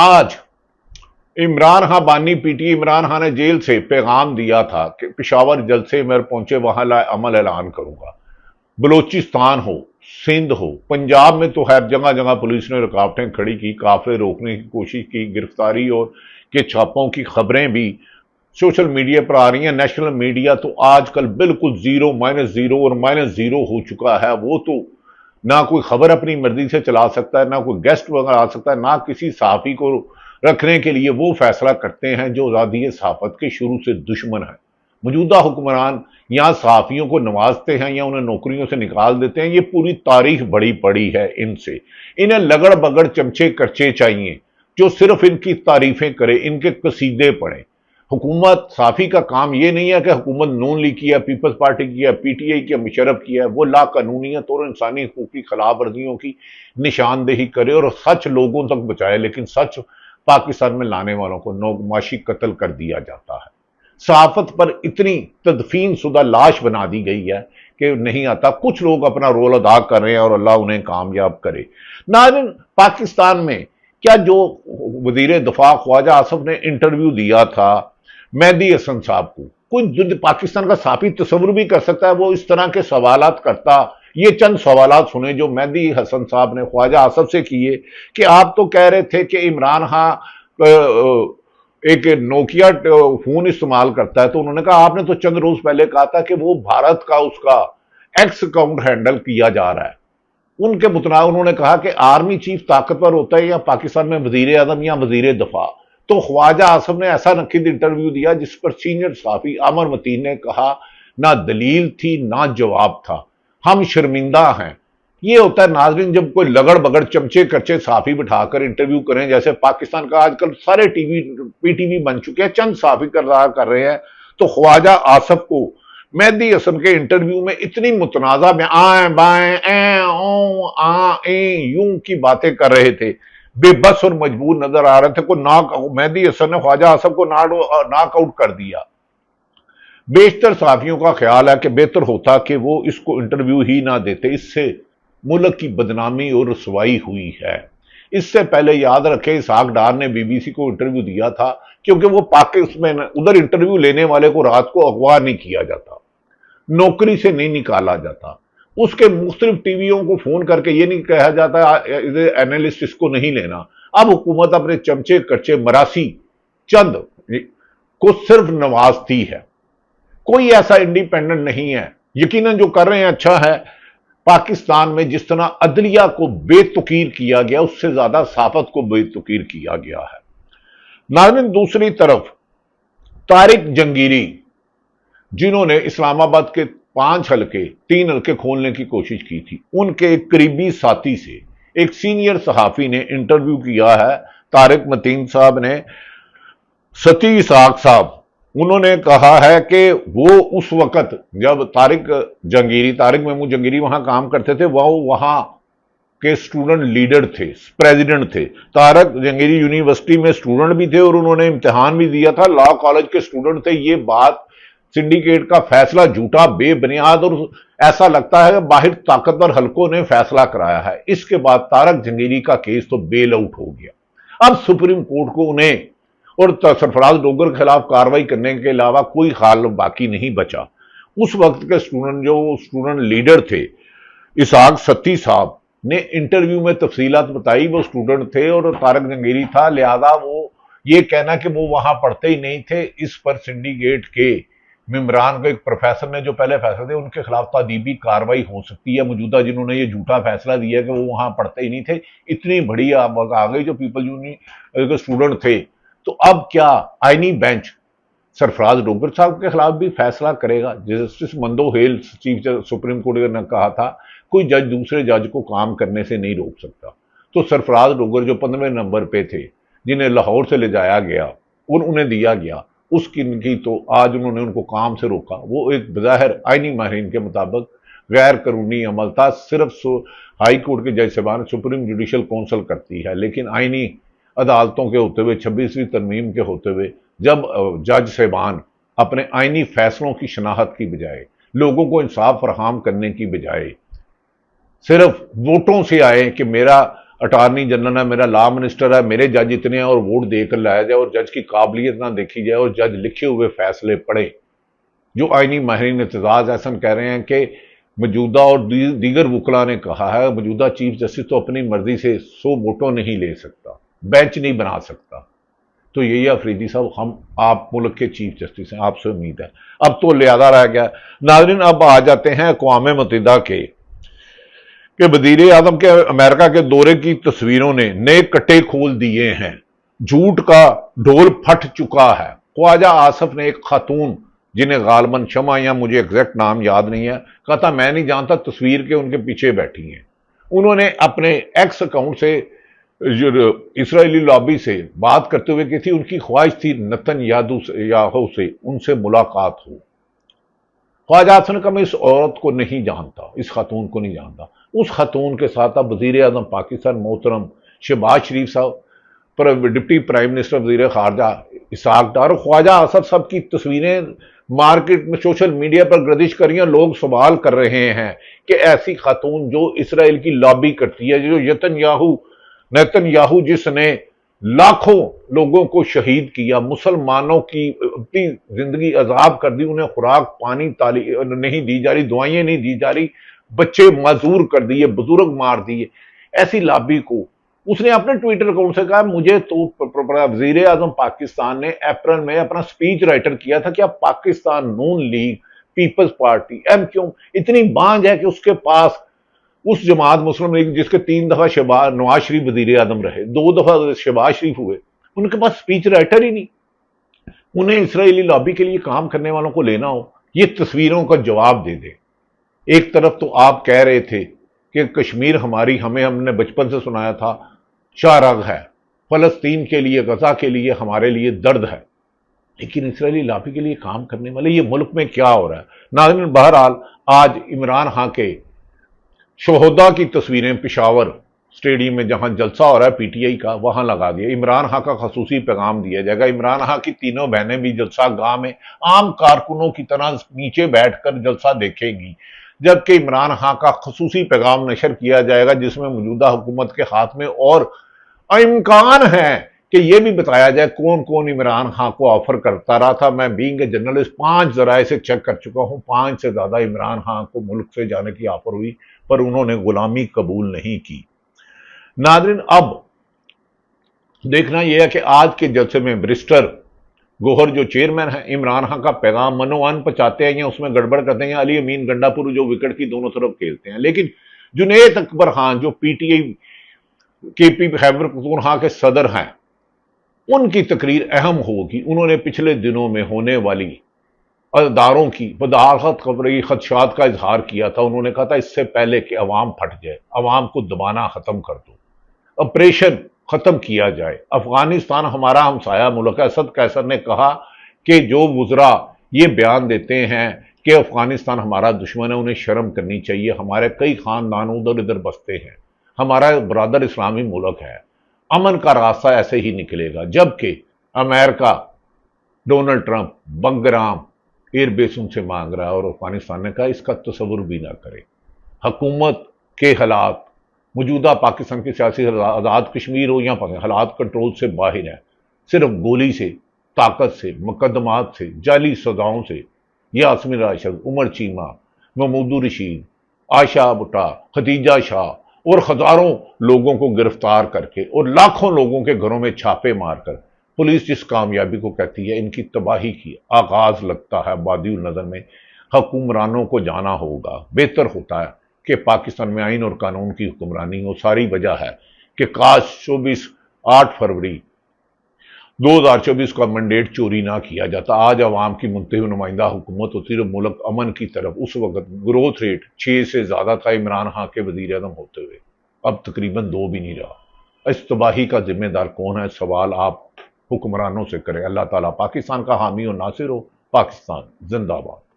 آج عمران خان بانی P T Imran Khan نے جیل سے پیغام دیا تھا کہ پشاور جلسے میں پہنچے وہاں عمل اعلان کروں گا. بلوچستان ہو، سندھ ہو، پنجاب میں تو خیر جگہ جگہ پولیس نے رکاوٹیں کھڑی کی، قافلے روکنے کی کوشش کی، گرفتاری اور کے چھاپوں کی خبریں بھی سوشل میڈیا پر آ رہی ہیں. نیشنل میڈیا تو آج کل بالکل زیرو مائنس زیرو اور مائنس زیرو ہو چکا ہے. وہ تو نہ کوئی خبر اپنی مرضی سے چلا سکتا ہے، نہ کوئی گیسٹ وغیرہ آ سکتا ہے، نہ کسی صحافی کو رکھنے کے لیے وہ فیصلہ کرتے ہیں جو آزادی صحافت کے شروع سے دشمن ہے. موجودہ حکمران یا صحافیوں کو نوازتے ہیں یا انہیں نوکریوں سے نکال دیتے ہیں. یہ پوری تاریخ بڑی پڑی ہے ان سے. انہیں لگڑ بگڑ چمچے کرچے چاہیے جو صرف ان کی تعریفیں کرے، ان کے قصیدے پڑھیں. حکومت صحافی کا کام یہ نہیں ہے کہ حکومت نون لیگ کی ہے، پیپلز پارٹی کی ہے، پی ٹی آئی کی ہے، مشرف کی ہے. وہ لا قانونیت اور انسانی حقوق کی خلاف ورزیوں کی نشاندہی کرے اور سچ لوگوں تک بچائے. لیکن سچ پاکستان میں لانے والوں کو نوگماشی قتل کر دیا جاتا ہے. صحافت پر اتنی تدفین شدہ لاش بنا دی گئی ہے کہ نہیں آتا. کچھ لوگ اپنا رول ادا کر رہے ہیں اور اللہ انہیں کامیاب کرے. ناظرین، پاکستان میں کیا جو وزیر دفاع خواجہ آصف نے انٹرویو دیا تھا مہدی حسن صاحب کو، کوئی پاکستان کا صحافی تصور بھی کر سکتا ہے وہ اس طرح کے سوالات کرتا؟ یہ چند سوالات سنیں جو مہدی حسن صاحب نے خواجہ آصف سے کیے کہ آپ تو کہہ رہے تھے کہ عمران خان ایک نوکیا فون استعمال کرتا ہے، تو انہوں نے کہا آپ نے تو چند روز پہلے کہا تھا کہ وہ بھارت کا اس کا ایکس اکاؤنٹ ہینڈل کیا جا رہا ہے. ان کے متنازع انہوں نے کہا کہ آرمی چیف طاقتور ہوتا ہے یا پاکستان میں وزیر اعظم یا وزیر دفاع. تو خواجہ آصف نے ایسا نقید انٹرویو دیا جس پر سینئر صحافی عامر متین نے کہا نہ دلیل تھی نہ جواب تھا، ہم شرمندہ ہیں. یہ ہوتا ہے ناظرین جب کوئی لگڑ بگڑ چمچے کرچے صحافی بٹھا کر انٹرویو کریں، جیسے پاکستان کا آج کل سارے T V P T V بن چکے ہیں، چند صحافی کر رہے ہیں. تو خواجہ آصف کو مہدی حسن کے انٹرویو میں اتنی متنازع میں آئیں بائیں این اوں آ این یوں کی باتیں کر رہے تھے، بے بس اور مجبور نظر آ رہے تھے. مہدی حسن نے خواجہ آصف کو ناک آؤٹ کر دیا. بیشتر صحافیوں کا خیال ہے کہ بہتر ہوتا کہ وہ اس کو انٹرویو ہی نہ دیتے. اس سے ملک کی بدنامی اور رسوائی ہوئی ہے. اس سے پہلے یاد رکھیں اسحاق ڈار نے بی بی سی کو انٹرویو دیا تھا کیونکہ وہ میں ادھر انٹرویو لینے والے کو رات کو اغوا نہیں کیا جاتا، نوکری سے نہیں نکالا جاتا. اس کے مختلف ٹی ویوں کو فون کر کے یہ نہیں کہا جاتا اینالسٹ اس کو نہیں لینا. اب حکومت اپنے چمچے کچے مراسی چند کو صرف نوازتی ہے. کوئی ایسا انڈیپینڈنٹ نہیں ہے. یقیناً جو کر رہے ہیں اچھا ہے. پاکستان میں جس طرح عدلیہ کو بے تقیر کیا گیا اس سے زیادہ صحافت کو بے تقیر کیا گیا ہے. ناظرین، دوسری طرف طارق جنگیری جنہوں نے اسلام آباد کے 3 حلقے کھولنے کی کوشش کی تھی، ان کے ایک قریبی ساتھی سے ایک سینئر صحافی نے انٹرویو کیا ہے طارق متین صاحب نے. ستی اسحاق صاحب انہوں نے کہا ہے کہ وہ اس وقت جب طارق محمود جنگیری وہاں کام کرتے تھے، وہ وہاں کے اسٹوڈنٹ لیڈر تھے، پریزیڈنٹ تھے. طارق جنگیری یونیورسٹی میں اسٹوڈنٹ بھی تھے اور انہوں نے امتحان بھی دیا تھا، لا کالج کے اسٹوڈنٹ تھے. یہ بات سنڈیکیٹ کا فیصلہ جھوٹا، بے بنیاد اور ایسا لگتا ہے کہ باہر طاقتور حلقوں نے فیصلہ کرایا ہے. اس کے بعد طارق جنگیری کا کیس تو بیل آؤٹ ہو گیا. اب سپریم کورٹ کو انہیں اور سرفراز ڈوگر کے خلاف کارروائی کرنے کے علاوہ کوئی حال باقی نہیں بچا. اس وقت کے اسٹوڈنٹ لیڈر تھے اسحاق ستی صاحب نے انٹرویو میں تفصیلات بتائی. وہ اسٹوڈنٹ تھے اور طارق جنگیری تھا، لہذا وہ یہ کہنا کہ وہ وہاں پڑھتے ہی نہیں تھے، اس پر سنڈیکیٹ کے ممبران کو ایک پروفیسر نے جو پہلے فیصلہ دیا ان کے خلاف تادیبی کارروائی ہو سکتی ہے. موجودہ جنہوں نے یہ جھوٹا فیصلہ دیا کہ وہ وہاں پڑھتے ہی نہیں تھے، اتنی بڑی آ گئی جو پیپل یونین کے اسٹوڈنٹ تھے. تو اب کیا آئینی بینچ سرفراز ڈوگر صاحب کے خلاف بھی فیصلہ کرے گا؟ جسٹس مندو ہیل چیف سپریم کورٹ نے کہا تھا کوئی جج دوسرے جج کو کام کرنے سے نہیں روک سکتا. تو سرفراز ڈوگر جو 15ویں نمبر پہ تھے، جنہیں لاہور سے لے جایا گیا اور انہیں دیا گیا، اس کی تو آج انہوں نے ان کو کام سے روکا. وہ ایک بظاہر آئینی ماہرین کے مطابق غیر قانونی عمل تھا. صرف ہائی کورٹ کے جج صاحبان سپریم جوڈیشل کونسل کرتی ہے، لیکن آئینی عدالتوں کے ہوتے ہوئے 26ویں ترمیم کے ہوتے ہوئے جب جج صاحبان اپنے آئینی فیصلوں کی شناخت کی بجائے، لوگوں کو انصاف فراہم کرنے کی بجائے صرف ووٹوں سے آئے کہ میرا اٹارنی جنرل ہے، میرا لا منسٹر ہے، میرے جج اتنے ہیں، اور ووٹ دے کر لایا جائے اور جج کی قابلیت نہ دیکھی جائے اور جج لکھے ہوئے فیصلے پڑھے۔ جو آئینی ماہرین اعتزاز احسن کہہ رہے ہیں کہ موجودہ اور دیگر وکلا نے کہا ہے موجودہ چیف جسٹس تو اپنی مرضی سے 100 ووٹوں نہیں لے سکتا، بینچ نہیں بنا سکتا۔ تو یہی افریدی صاحب، ہم آپ ملک کے چیف جسٹس ہیں، آپ سے امید ہے۔ اب تو لہذا رہ گیا۔ ناظرین، اب آ جاتے ہیں اقوام متحدہ کے کہ وزیر اعظم کے امریکہ کے دورے کی تصویروں نے نئے کٹے کھول دیے ہیں، جھوٹ کا ڈھول پھٹ چکا ہے۔ خواجہ آصف نے ایک خاتون جنہیں غالباً شمع یا مجھے ایگزیکٹ نام یاد نہیں ہے، کہا تھا میں نہیں جانتا، تصویر کے ان کے پیچھے بیٹھی ہیں۔ انہوں نے اپنے ایکس اکاؤنٹ سے اسرائیلی لابی سے بات کرتے ہوئے کی تھی ان کی خواہش تھی نتن یاہو سے ان سے ملاقات ہو۔ خواجہ آصف نے کہا میں اس عورت کو نہیں جانتا، اس خاتون کو نہیں جانتا۔ اس خاتون کے ساتھ اب وزیر اعظم پاکستان محترم شہباز شریف صاحب، ڈپٹی پرائم منسٹر وزیر خارجہ اسحاق ڈار اور خواجہ آصف صاحب کی تصویریں مارکیٹ میں سوشل میڈیا پر گردش کر رہی ہیں۔ لوگ سوال کر رہے ہیں کہ ایسی خاتون جو اسرائیل کی لابی کرتی ہے، جو نیتن یاہو جس نے لاکھوں لوگوں کو شہید کیا، مسلمانوں کی اپنی زندگی عذاب کر دی، انہیں خوراک پانی نہیں دی جا رہی، دعائیں نہیں دی جا رہی، بچے معذور کر دیے، بزرگ مار دیے، ایسی لابی کو اس نے اپنے ٹویٹر اکاؤنٹ سے کہا مجھے تو وزیر اعظم پاکستان نے اپریل میں اپنا سپیچ رائٹر کیا تھا کہ اب Pakistan Noon league peoples party M Q اتنی بانجھ ہے کہ اس کے پاس اس جماعت مسلم لیگ جس کے 3 دفعہ نواز شریف وزیر اعظم رہے، 2 دفعہ شہباز شریف ہوئے، ان کے پاس سپیچ رائٹر ہی نہیں۔ انہیں اسرائیلی لابی کے لیے کام کرنے والوں کو لینا ہو، یہ تصویروں کا جواب دے دے۔ ایک طرف تو آپ کہہ رہے تھے کہ کشمیر ہماری، ہم نے بچپن سے سنایا تھا شارغ ہے، فلسطین کے لیے، غزہ کے لیے ہمارے لیے درد ہے، لیکن اسرائیلی لابی کے لیے کام کرنے والے یہ ملک میں کیا ہو رہا ہے؟ ناظرین، بہرحال آج عمران خان کے شہداء کی تصویریں پشاور اسٹیڈیم میں جہاں جلسہ ہو رہا ہے پی ٹی آئی کا، وہاں لگا دیا۔ عمران خان کا خصوصی پیغام دیا جائے گا۔ عمران خان کی تینوں بہنیں بھی جلسہ گاہ میں عام کارکنوں کی طرح نیچے بیٹھ کر جلسہ دیکھیں گی، جبکہ عمران خان کا خصوصی پیغام نشر کیا جائے گا جس میں موجودہ حکومت کے ہاتھ میں اور امکان ہے کہ یہ بھی بتایا جائے کون کون عمران خان کو آفر کرتا رہا تھا۔ میں بینگ اے جرنلسٹ 5 ذرائع سے چیک کر چکا ہوں، 5 سے زیادہ عمران خان کو ملک سے جانے کی آفر ہوئی، پر انہوں نے غلامی قبول نہیں کی۔ ناظرین، اب دیکھنا یہ ہے کہ آج کے جلسے میں بریسٹر گوہر جو چیئرمین ہیں، عمران خان کا پیغام منوان پہنچاتے ہیں یا اس میں گڑبڑ کرتے ہیں، علی امین گنڈا پور جو وکٹ کی دونوں طرف کھیلتے ہیں، لیکن جنید اکبر خان جو پی ٹی آئی کے پی خیبر پختونخوا کے صدر ہیں، ان کی تقریر اہم ہوگی۔ انہوں نے پچھلے دنوں میں ہونے والی اداروں کی بداخت خبری خدشات کا اظہار کیا تھا۔ انہوں نے کہا تھا اس سے پہلے کہ عوام پھٹ جائے، عوام کو دبانا ختم کر دو، آپریشن ختم کیا جائے، افغانستان ہمارا ہمسایہ ملک ہے۔ اسد قیصر نے کہا کہ جو وزراء یہ بیان دیتے ہیں کہ افغانستان ہمارا دشمن ہے انہیں شرم کرنی چاہیے، ہمارے کئی خاندان ادھر ادھر بستے ہیں، ہمارا برادر اسلامی ملک ہے، امن کا راستہ ایسے ہی نکلے گا۔ جبکہ امریکہ ڈونلڈ ٹرمپ بنگرام ایئر بیس ان سے مانگ رہا ہے اور افغانستان نے کہا اس کا تصور بھی نہ کرے۔ حکومت کے حالات موجودہ پاکستان کی سیاسی آزاد کشمیر ہو یا حالات کنٹرول سے باہر ہیں، صرف گولی سے، طاقت سے، مقدمات سے، جعلی سزاؤں سے یاسمین راشد، عمر چیمہ، محمود رشید، عائشہ بٹا، خدیجہ شاہ اور ہزاروں لوگوں کو گرفتار کر کے اور لاکھوں لوگوں کے گھروں میں چھاپے مار کر پولیس جس کامیابی کو کہتی ہے، ان کی تباہی کی آغاز لگتا ہے بادی النظر میں حکمرانوں کو جانا ہوگا۔ بہتر ہوتا ہے کہ پاکستان میں آئین اور قانون کی حکمرانی ہو۔ ساری وجہ ہے کہ کاش 8 فروری 2024 کا منڈیٹ چوری نہ کیا جاتا، آج عوام کی منتخب نمائندہ حکومت ہوتی اور ملک امن کی طرف۔ اس وقت گروتھ ریٹ 6 سے زیادہ تھا عمران خان کے وزیر اعظم ہوتے ہوئے، اب تقریباً 2 بھی نہیں رہا۔ اس تباہی کا ذمہ دار کون ہے؟ سوال آپ حکمرانوں سے کریں۔ اللہ تعالیٰ پاکستان کا حامی اور ناصر ہو۔ پاکستان زندہ باد۔